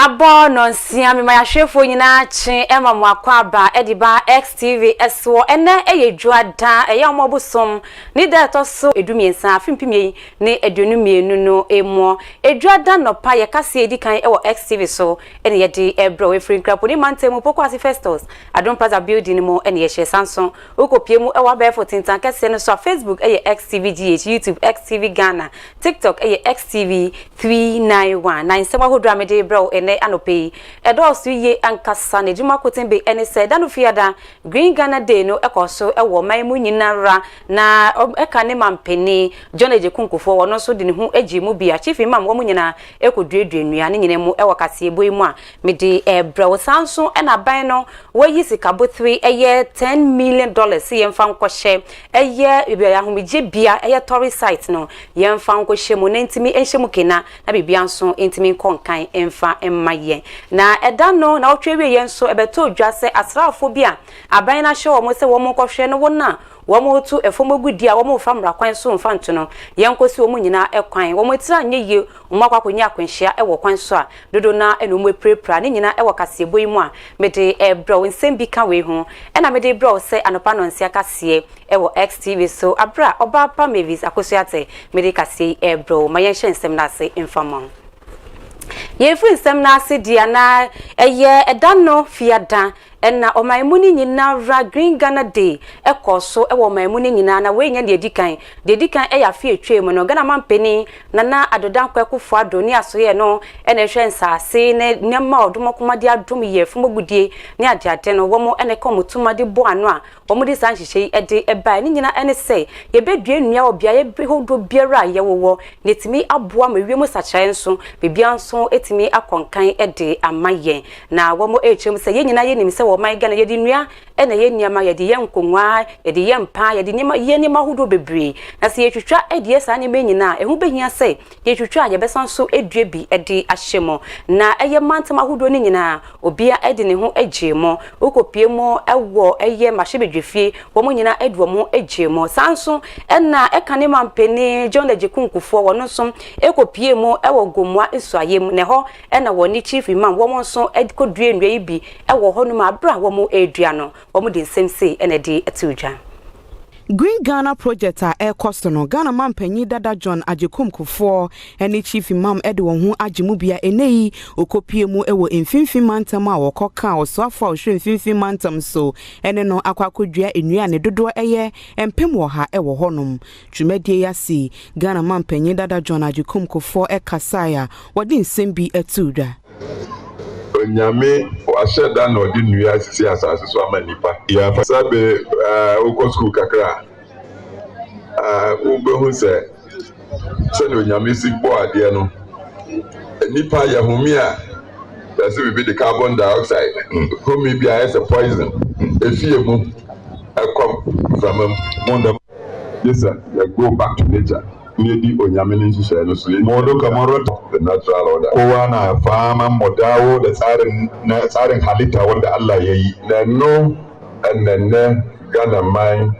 Abo no nsia me mayahwefo nyina chi ema mo akwaba ediba XTV SO ene eyedwada eyamobosom ni da toso edumiensa afimpimie ne edunumienu no emo edwada no pa ye kase edikan ewo XTV so ene yede ebro efrin krapo ni mantemu pokwasi festos Adon Plaza building mo ene ye Samsung okopiemu ewa befo tintan kase no so Facebook eye XTV GH YouTube XTV Ghana TikTok eye XTV 391 na nsema hodwa mede bro ene anope edosu ye ankasa ne juma kotembe ene se danu fiada Green Ghana Day no ekoso ewo maimu nyinara na eka ne mampeni John Ejekunkufo wono so de ne hu agimu bia chief imam wo nyina ekoduedue nua ne nyina mu ewo kase eboimu a mede bro sanso ena ban no wayi sikabo 3 eye $10 million yemfa nkwohye eye bia ahomije bia eye tourist site no yemfa nkwohye mu na ntimi enhyemu kena na bibia nso ntimi konkan emfa maye na edano na otwewe yenso ebeto odwase asrafo bia aban na hye wo mo se wo mo kwohwe no wona wo mo tu efomogudi a wo mo famra kwan so mfa nto no yenkosi wo mo nyina ekwan wo mo tira nyeye mo akwakonya akwanhia ewo kwan so a dodo na eno mo prepra ne nyina ewo kasebo yimu a mede bro nsem bi ka we ho ena mede bro se anopa no nsia kase ewo XTV so abra OBAAPA MAVIS akosuate mede kase bro mayen hye nsem na se infamon ye free nsem na ase dia na eye edano fiada enna omaimuni nyina ra Green Ghana Day ekoso ewo omaimuni nyina na we nya de dikan eya fi etwem no Ghana mampeni na adodan kwekufo adoni asoye no ene hwe nsase ne nyama odomokoma adom ye fumogudie ne adeade no wo mo ene komutuma de bo ano a wo mo de san hihye ede eba ne nyina ene se ye bedue nua obia ye behodo biara ye wowo netimi aboa ma wiem sachae nso bibia nso etimi akonkan ede amaye na wo mo echem se ye nyina ye nim se wo man Ghana yedi nua ena ye niama yedi ye nkonwa yedi ye mpa yedi niama ye niama hudo bebre na se ye twetwa ede sa nyema nyina ehu behia se ye twetwa ye besan so edue bi ede ahyemo na eye mantama hudo ni nyina obia ede ne ho agyemo okopiemo ewo eye mahyebedwefie wo mo nyina eduo mo agyemo sanso ena ekane mampeni John Ejekunkufo wono so ekopiemo ewo gomwa esuayem ne ho ena woni chief imam wo mo so edikodue nwa ibi ewo ho no ma wo mo edua no wo mo de nsem ene de atudwa Green Ghana project a ekosto no Ghana mampanyi dada John Ejekunkufo ene chief imam ede won hu agimu bia eneyi okopiemu ewo mfimfim mantam a wokoka osoafo a ohwe mfimfim mantam so ene no akwakodua enua ne dodo eye empem wo ha ewo honom twumadie yasi Ghana mampanyi dada John Ejekunkufo ekasaya wodi nsem bi atudwa Nyame washeda na odi nua sisi asase so amanipa ya fasabe uko school kakra ubehu se no nyame si bo ade no nipa ya humia that's we be the carbon dioxide homi bia as a poison efie mu akom from mondam yes sir go back to nature maybe onyame nhihye no so modo kamaro the natural order kowa na fama modawo da tsarin halitta wanda Allah yayi na no annanne Ghana mai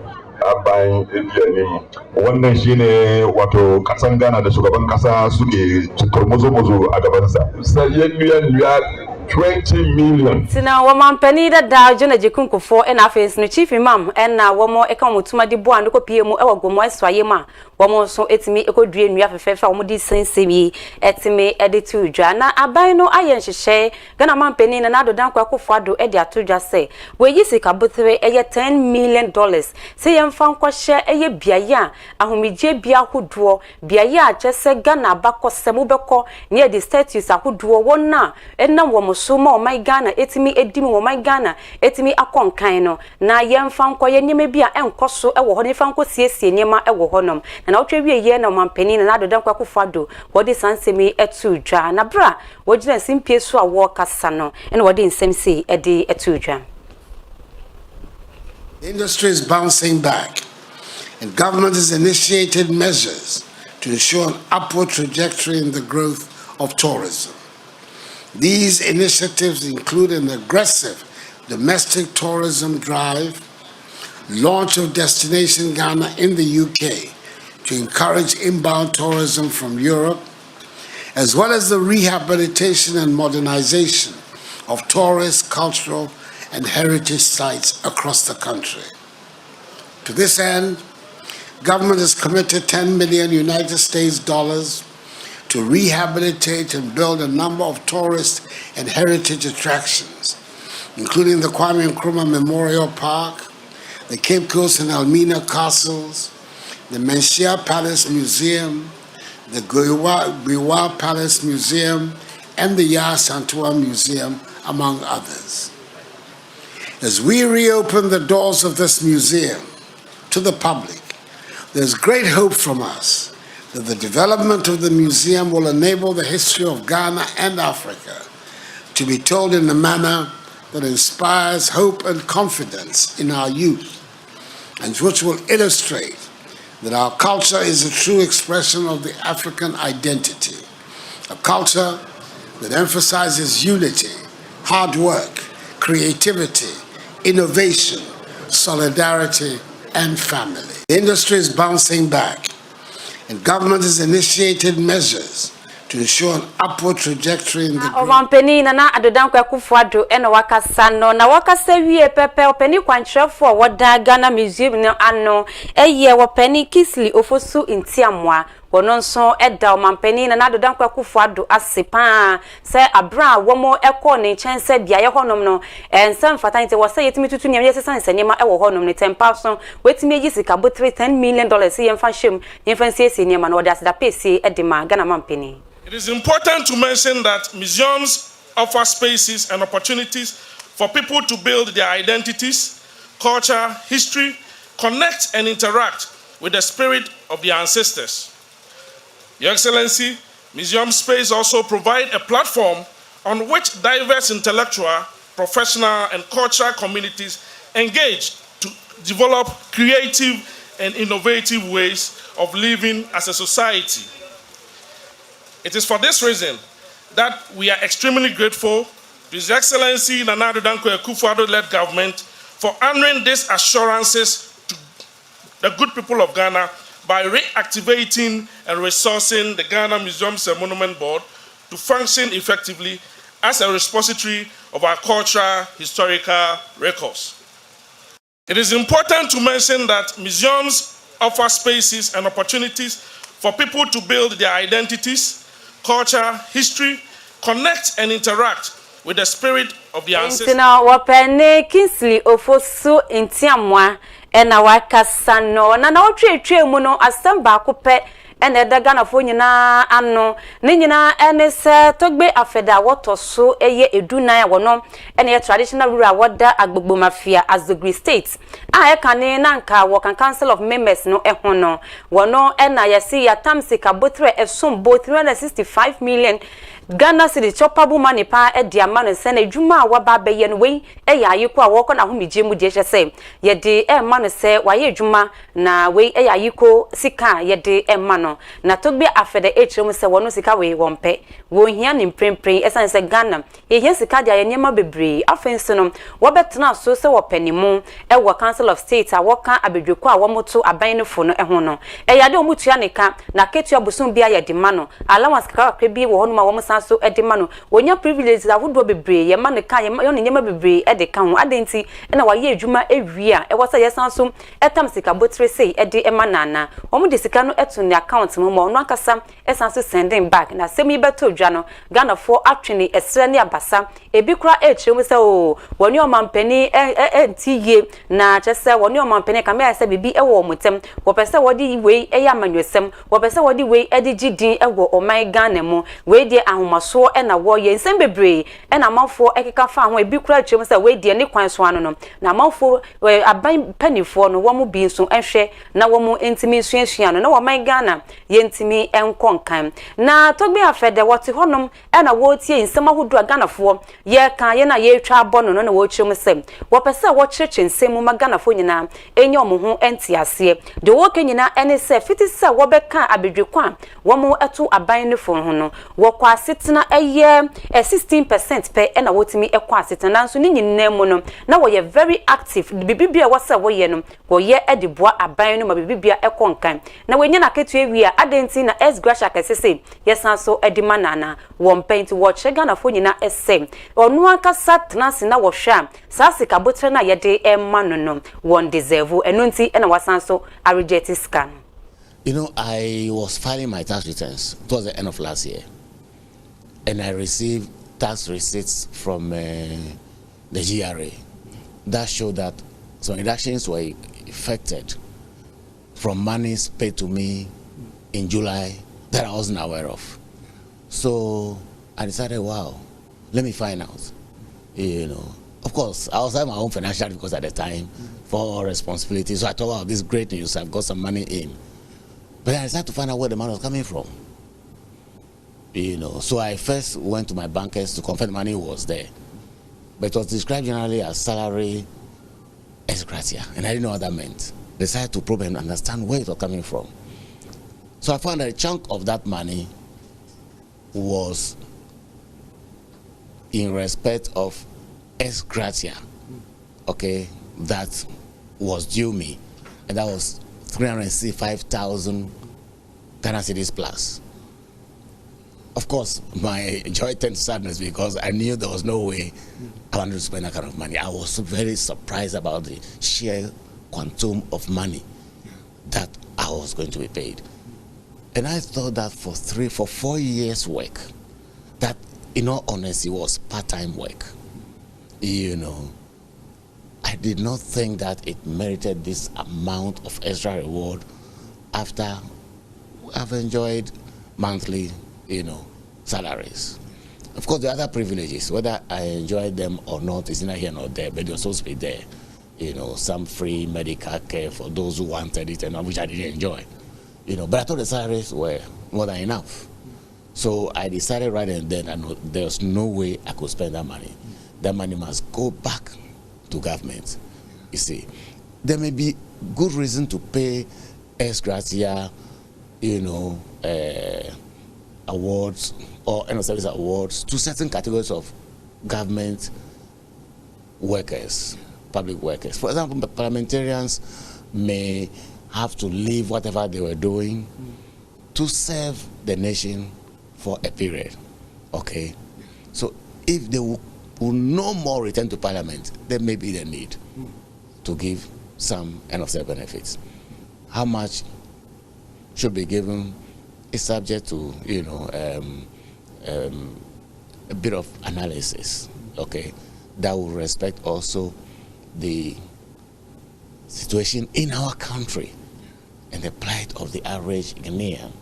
abayin idiyani wannan shine wato kasan Ghana da shugaban kasa suke turmuzo a gaban sa sai ya 20 million. Tina wamampani da John Ejekunkufo ena face no chief imam ena womo ekamutuma di bo ando kopiemu ewo gomo eswayema womo so etimi ekodue nua fefefa womo di sensemi etimi editu dwa na aban no ayenhyehe Ghana mampani na adodan kwakufo ado edi atodwa se weyi sikabotre eye $10 million se yemfa nkwohye eye biaya ahomije bia hodoɔ biaya a kyese Ghana bakosem beko ne edi status ahodoɔ wona ena womo so mo my Ghana etimi edimi wo my Ghana etimi akonkan no na yemfa nkoye nyema bia enkoso ewo ho ne fa nkosiesie nyema ewo honom na otwewie ye na mampani na adodan kwakufo ado wodi sansemi etudwa na bra wogina simpie so a wo kasa no ene wodi nsemsi edi etudwa. The industry is bouncing back and government has initiated measures to ensure an upward trajectory in the growth of tourism. These initiatives include an aggressive domestic tourism drive, launch of Destination Ghana in the UK to encourage inbound tourism from Europe, as well as the rehabilitation and modernization of tourist, cultural, and heritage sites across the country. To this end, government has committed $10 million United States dollars to rehabilitate and build a number of tourist and heritage attractions, including the Kwame Nkrumah Memorial Park, the Cape Coast and Elmina Castles, the Menchia Palace Museum, the Gwiwa Palace Museum, and the Yah Santua Museum, among others. As we reopen the doors of this museum to the public, there's great hope from us that the development of the museum will enable the history of Ghana and Africa to be told in a manner that inspires hope and confidence in our youth, and which will illustrate that our culture is a true expression of the African identity, a culture that emphasizes unity, hard work, creativity, innovation, solidarity, and family. The industry is bouncing back, and government has initiated measures to ensure an upward trajectory in the Ovampeni na adodanko akufuado ena wakasa no na wakasa wie pepe openi kwanchefo woda Ghana Museum no ano eye wopeni Kisli Ofosu Ntiamwa wono nso eda omampeni na adodanko akufuado asepa se abra womo eko ne chense bia ye honom no ensem fatanite wose yetimi tutu ne yesesan senema e wo honom ne 10,000 wetimi agisika bo $10 million yemfa hwem yemfa siesi nema na wode asda pesi edema Ghana mampeni. It is important to mention that museums offer spaces and opportunities for people to build their identities, culture, history, connect and interact with the spirit of their ancestors. Your Excellency, museum space also provide a platform on which diverse intellectual, professional, and cultural communities engage to develop creative and innovative ways of living as a society. It is for this reason that we are extremely grateful to His Excellency Nana Addo Dankwa Akufo-Addo-led government for honoring these assurances to the good people of Ghana by reactivating and resourcing the Ghana Museums and Monument Board to function effectively as a repository of our cultural historical records. It is important to mention that museums offer spaces and opportunities for people to build their identities, culture, history, connect and interact with the spirit of the ancestors. Now, wapene Kisli Ofosu Ntiamwa ena wakasa no na otwe mu no asem ba kope ena da Ghana fo nyina ano ne nyina ene se togbe afeda wotoso eye edunan wono ena ye traditional ruler woda agbogbo mafia as the Great State a ekane na nka wo kan council of members no eho no wono ena yesi yatamsi ka botre esom bo 365 million Ghana city chopabu money pa e dia ma no se na adwuma wa ba be ye no we e ya yiko a wo ko na homije mu die hye ye de e ma no se wa ye adwuma na we e ya yiko sika ye de e ma no na togbe afede e chirem se wono sika we wompe wo hia ni mprempren esan se Ghana ye hia sika dia ye nyema bebre afenso no wo betena so se wo panimu e wo council of state a wo ka abedweko a wo moto aban no fo no e ho no e ya de omutua nika na ketu abosun bia ye de ma no allowance ka bi wo hono ma wo so edemano wonya privileges awodo bebre ye ma ne ka ye no nyema bebre e de ka ho adenti na wa ye adwuma ewie a e wasa yesan so etam sika botre sei e de ema nana wo mu de sika no eto ne account mo mo no akasa esan so sending back na semi beto dwa no Ghana for atwene esre ne abasa ebi kura e chirem se o woni omampani ntiye na chese woni omampani ka me ase bibi e wo motem wo pese wodi we e ya manwesem wo pese wodi we e de gidin e wo oman Ghana mu we de ahomaso e na wo ye nsem bebre e na manfo ekeka fa ho ebi kura chirem se we de ne kwan so ano no na manfo aban panifo no wo mu bi nso ehwe na wo mu ntimi suasua no na wo man Ghana ye ntimi enkonkan na togbe afede wote honom e na wo tie nsem ahodo Ghana fo ye kan ye na ye twa abono no na wo chirem se wo pese wo chirche nsem mu Ghana fo nyina enye omo ho entiase de wo kenyina ene se fiti se wo beka abedwekwa wo mu eto aban ne fo ho no wo kwa setena eye 16% pe e na wotimi ekwa setena nso ni nyinna mu no na wo ye very active bibibia wo se wo ye no wo ye ediboa aban no ma bibibia ekonkan na wenye na ketu area adenti na S Gracia kesese yesan so edima nana won paint watch Ghana fo nyina ese onu akasa tenase na wo hwa sase kabotre na yede emma no won deserve enunti na wasan so a reject scan. You know, I was filing my tax returns towards the end of last year, and I received tax receipts from the GRA that showed that some deductions were effected from monies paid to me in July that I wasn't aware of. So I decided, wow, let me find out. You know, of course, I was having my own financial difficulties at the time for all responsibilities. So I thought, wow, this is great news. I've got some money in. But I decided to find out where the money was coming from. You know, so I first went to my bankers to confirm the money was there. But it was described generally as salary ex gratia, and I didn't know what that meant. Decided to probe and understand where it was coming from. So I found that a chunk of that money was in respect of ex gratia, okay, that was due me, and that was 365,000 Ghana cedis plus. Of course, my joy turned to sadness because I knew there was no way I wanted to spend that kind of money. I was very surprised about the sheer quantum of money that I was going to be paid. And I thought that for 4 years work, that in all honesty was part-time work. You know, I did not think that it merited this amount of extra reward after I've enjoyed monthly, you know, salaries. Of course, the other privileges, whether I enjoyed them or not, is neither here nor there, but they're supposed to be there. You know, some free medical care for those who wanted it, and which I didn't enjoy. You know, but I thought the salaries were more than enough. So I decided right and then that there's no way I could spend that money. That money must go back to government. You see, there may be good reason to pay ex gratia, you know, awards or end of service awards to certain categories of government workers, public workers. For example, parliamentarians may have to leave whatever they were doing to serve the nation for a period, okay? So if they will no more return to parliament, there may be the need to give some end of service benefits. How much should be given is subject to, you know, a bit of analysis, okay, that will respect also the situation in our country and the plight of the average Ghanaian.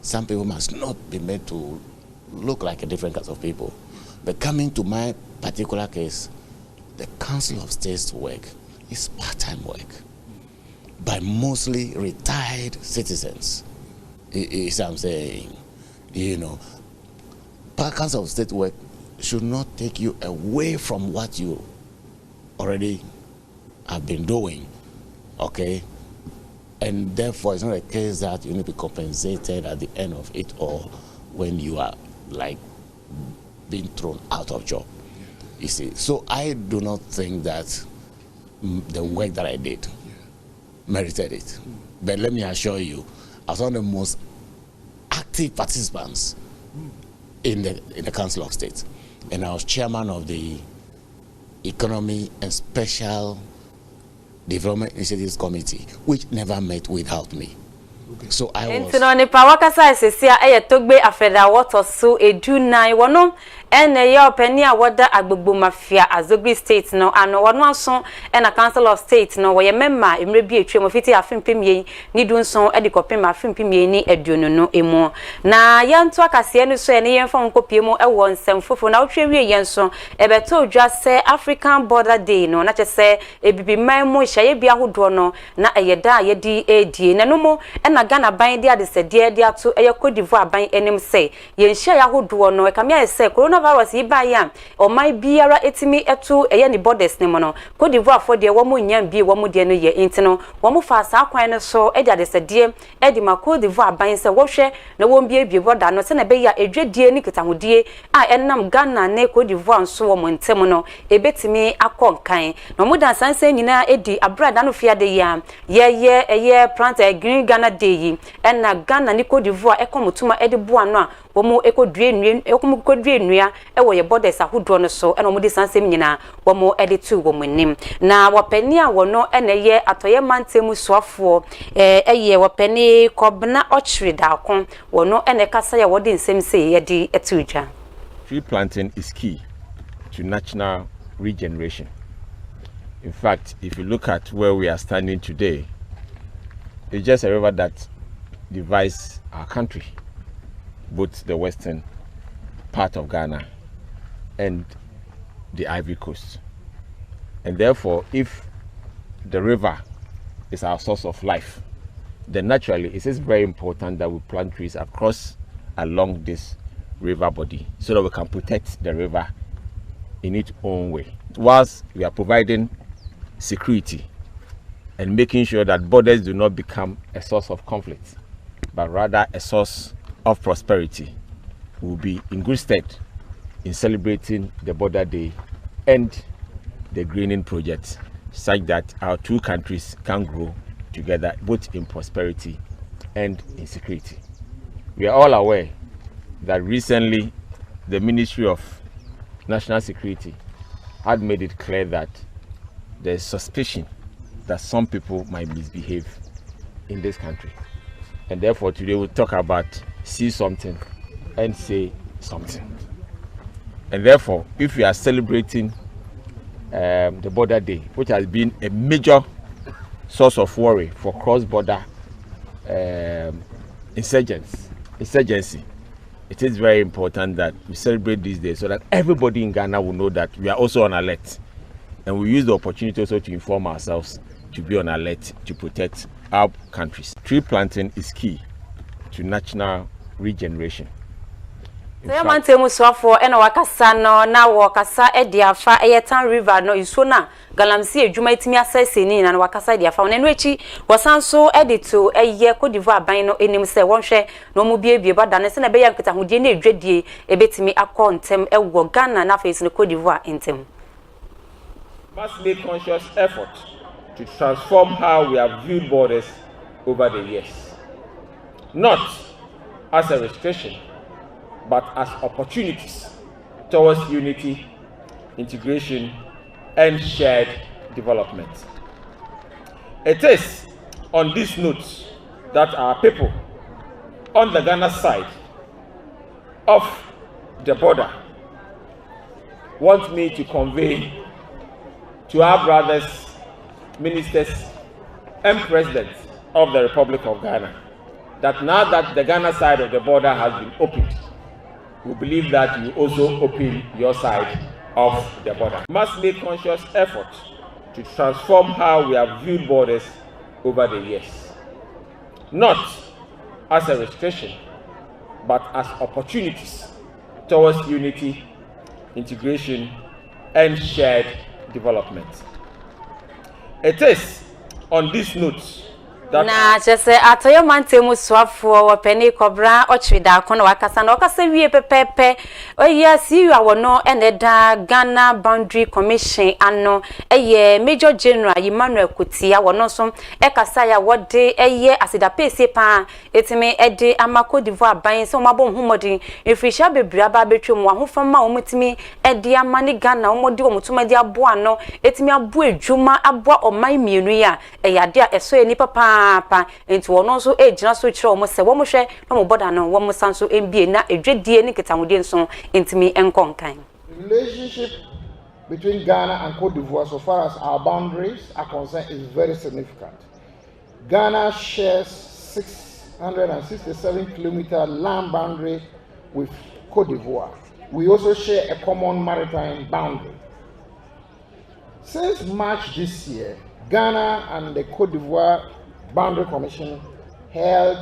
Some people must not be made to look like a different class of people. But coming to my particular case, the Council of State's work is part-time work by mostly retired citizens. Is what I'm saying. You know, Council of State work should not take you away from what you already have been doing, okay? And therefore, it's not a case that you need to be compensated at the end of it all when you are like being thrown out of job. You see, so I do not think that the work that I did merited it. But let me assure you, I was one of the most active participants in the Council of State, and I was chairman of the Economy and Special Development Initiatives Committee, which never met without me. Okay. So I was. Enti no ne pa wakasa esesia togbe afeda water so edu nine wono ene ye opani a woda agbogbo mafia Azogri State no ano wono aso na Council of State no wo ye member emre bi etwe mo fiti afimpem ye ni du nso e de kopem afimpem ye ni aduonu no emu na ye nto akase no so ene ye mfam kopie mu e wo nsem fofo na wotwe wie ye nso e beto odwa se African Border Day no na chese ebibi man mu hye ye bia hodo no na eyeda ye di edie na no mo na Ghana ban dia de sedie dia to eye Cote d'Ivoire ban enim se ye nhia ya hodo no e kamia se coronavirus yi ba ya o mai biara etimi eto eye ni borders ne mo no Cote d'Ivoire for de wo mo nyam bi wo mo de no ye intino wo mo fa sa kwan no so e dia de sedie e di ma Cote d'Ivoire ban se wo hwe na wo mbie bi border no se na be ya edwadie ni kitahodie a enam Ghana ne Cote d'Ivoire nso wo mo ntem no e betimi akonkan no mo dan sanse nyina edi abrada no fiade ya ye eye plant green Ghana Day yi na Ghana ni Cote d'Ivoire ekomutuma edi boa no a wo mo ekodue nua ekomkodue nua wo ye borders ahodo no so na wo di sansem nyina wo mo edi tu wo monim na wopani a wo no na ye atoye mantemu soafo ye wopani kobna ochre da kon wo no na kasa ya wo di nsem se ye di etudwa. Tree planting is key to national regeneration. In fact, if you look at where we are standing today, it's just a river that divides our country, both the western part of Ghana and the Ivory Coast. And therefore, if the river is our source of life, then naturally it is very important that we plant trees along this river body so that we can protect the river in its own way, whilst we are providing security and making sure that borders do not become a source of conflict, but rather a source of prosperity. We will be in good stead in celebrating the Border Day and the greening project, such that our two countries can grow together both in prosperity and in security. We are all aware that recently the Ministry of National Security had made it clear that there is suspicion that some people might misbehave in this country. And therefore today we'll talk about see something and say something. And therefore, if we are celebrating the Border Day, which has been a major source of worry for cross-border insurgency, it is very important that we celebrate this day so that everybody in Ghana will know that we are also on alert. And we use the opportunity also to inform ourselves to be on alert to protect our countries. Tree planting is key to national regeneration. Say mantemu soafo na wakasa no na wakasa ediafa Eyetan River no iso na galamsi edwuma etimi asese ni na wakasa ediafa na no echi wasanso edito eye Cote d'Ivoire ban no enim se wonhwe no mu biebie bada ne se na be ya nkita hodie na edwadie ebetimi akọ ntem ewo Ghana na face no Cote d'Ivoire ntem. Must make conscious effort to transform how we have viewed borders over the years, not as a restriction, but as opportunities towards unity, integration, and shared development. It is on these notes that our people on the Ghana side of the border want me to convey to our brothers, ministers, and presidents of the Republic of Ghana that now that the Ghana side of the border has been opened, we believe that you also open your side of the border. We must make conscious effort to transform how we have viewed borders over the years, not as a restriction, but as opportunities towards unity, integration, and shared development. It is on these notes na chese atoyo mantemu soafo wopeni kobra ochida kono wakasa na wakasa wie pepepe oya siyu awono eneda Ghana Boundary Commission ano eye Major General Emmanuel Kutia wono so ekasa ya wode eye asida pese pa etime ede ama Cote d'Ivoire ban se omabo humodin efrisha bebria ba betwem wa hofama omutimi ede ama ni Ghana omodi omutuma di aboa no etime abo adwuma aboa oman mienu ya eyade a eso eni papa into one so ejina so kire omo se wo mo hwe no mo boda no wo mo sanso mbie na edwedie ni kitamodie nso intimi enkonkan. The relationship between Ghana and Cote d'Ivoire, so far as our boundaries are concerned, is very significant. Ghana shares 667-kilometer land boundary with Cote d'Ivoire. We also share a common maritime boundary. Since March this year, Ghana and the Cote d'Ivoire Boundary Commission held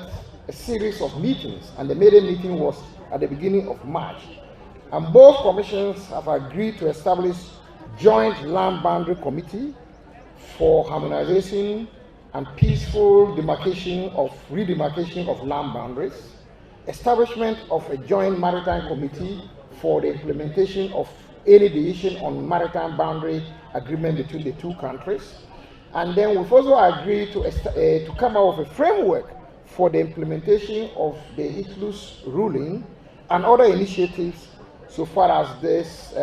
a series of meetings, and the maiden meeting was at the beginning of March. And both commissions have agreed to establish joint land boundary committee for harmonization and peaceful redemarcation of land boundaries, establishment of a joint maritime committee for the implementation of any decision on maritime boundary agreement between the two countries. And then we've also agreed to come up with a framework for the implementation of the ITLU's ruling and other initiatives so far as this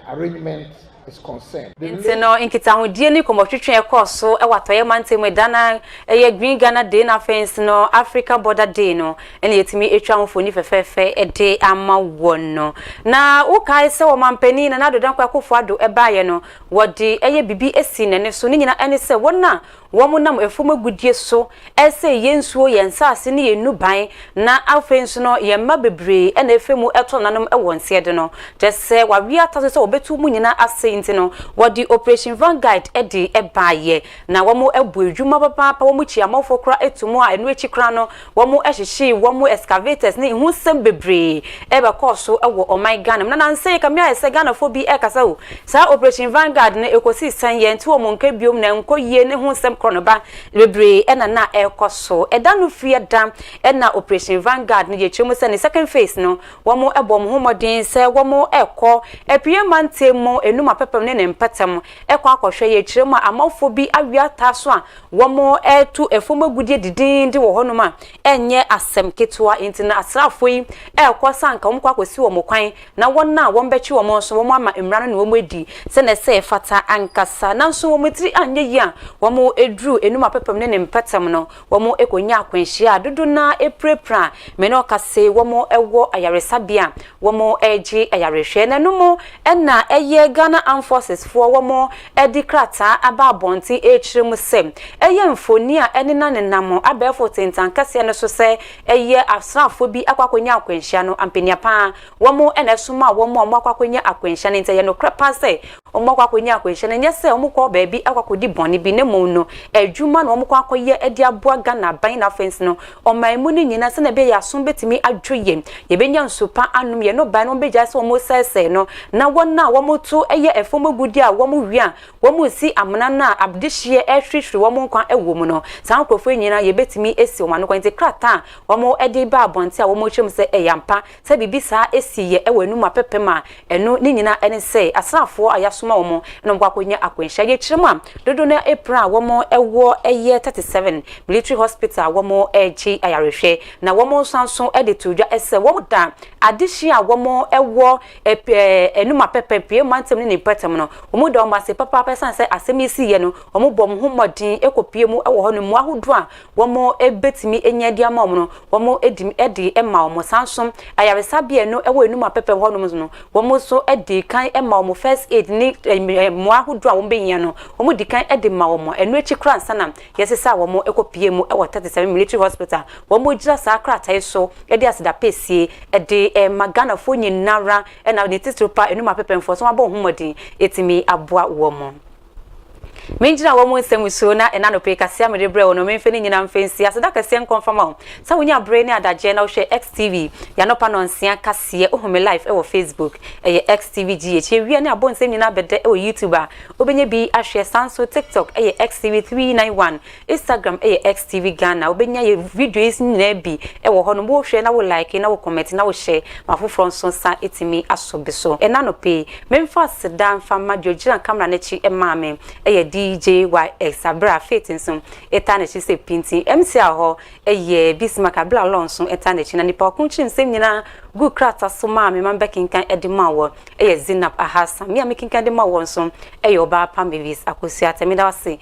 arrangement is concerned. No inkita hodie ni komotwetwe ekoso e watoye mantemu dana eye Green Ghana Day na fence no African Border Day no ene yetimi etwa mfoni fefefe ede ama wono na ukai se wo mampani na nadodan kwa akofo ado ebaye no wodi eye bibi esi nene so ni nyina ene se wona womu nam efuma gudie so ese yensuo yensase ne yenuban na afenso no yemma bebre ene efemu eto nanom ewonse de no tese wawi ataso se obetu mu nyina ase nti no wodi Operation Vanguard edi ebaye na womu ebu adwuma papa womu chiamofo kra etumu a enu echi kra no womu ehyeshi womu excavators ne ihusem bebre ebe koso ewo oman Ghana na nanse kamia ese Ghana fo bi ekasa o sa Operation Vanguard ne ekosi sanye nti womu nka biom na nkoyie ne husem kronoba bebre ena na ekoso edanu fieda ena Operation Vanguard ne yechemu se ne second phase no womu ebom homodin se womu ekọ epie mantemu enuma pepem ne mpatam ekọ akohwe yechemu amafo bi awiata so a womu etu efomagudie didindi wo honoma enye asem ketua intina asrafo yi ekọ sanka womkọ akosi wo mokwan na wonna wombechi wo so womu ama emrano ne womu edi se ne se fata ankasa nanso womu tiri anye yi a womu edru enuma pepem ne mpatam no womu ekonya akwanhia dodo na eprepra me no kase womu ewo ayaresabia womu eji ayarehwe na numu ena eye Ghana Armed Forces for womu edi krata aba abonti echiremu sem eye mfoni a ene na nenamo abefo tentankase ne so se eye asrafo bi akwakonya akwanhia no ampenia pa womu ena suma womu akwakonya akwanhia ne nte ye no krapa se omo akwakonya akwanhia ne nyese omo ko baabi akwakodi boni bi ne mo no adwuma na omo kwa akoye edi aboa Ghana ban na fence no omaimu ni nyina se na be ya so betimi adwoye ye benya nsopa anum ye no ban no beja se omo sese no na wona womo to eye efomagudi a womo wi a womo si amana na abdihye ehwehwe womo nkwa ewo no san krofo nyina ye betimi esi omo no kwante krata womo edi ba abonte a womo twem se eyampa se bibisa esi ye ewanum apepema eno ni nyina ene se asrafo ayasoma womo no nkwa akonya akwanhia ye kyerema dodo na epra womo ewo eye 37 military hospital womo eji ayarehwe na womo sanso edetudwa ese womo da adihye a womo ewo enuma pepepie mantem ne patem no womo da womo ase papa person se asemisi ye no womo bom homodin ekopie mu ewo hono mu ahodo a womo ebetimi enyadi ama womo no womo edi ema womo sanso ayaresabia no ewo enuma pepem hono no womo so edi kan ema womo first aid ni mu ahodo a womo benya no womo di kan edi ma womo enu echi kra sana yesesa womo ekopie mu ewo 37 military hospital womo gira sa krata so edi asida pesie edi magana fo nyinara na ne titupa enuma pepem fo so abo homodin etimi aboa womo menjina wo mu nsemuso na enano pe kasia medebre wono memfeni nyina mfensi aseda kasia nkonfama sa wonya bre ni adaje na wo hwe XTV ya no pa no nsia kasia ohome live e wo Facebook XTV GH wi na abo nsem nyina bede e wo YouTube a obenye bi ahwe sanso TikTok XTV 391 Instagram XTV Ghana obenya ye videos nyina bi e wo hono bo hwe na wo like na wo comment na wo share mafofro nso sa etimi asobeso enano pe memfa sedan fama diogira camera na chi e maame DJYX abra fetinso etanechi se pinti MC aho Bismarck abla lonso etanechi na nipa kunchi nsem nyina gu krata so ma me man bekinkan edimawo Zinab Ahasa mi amekinkan edimawo nso OBAAPA Mavis akosi atemida wase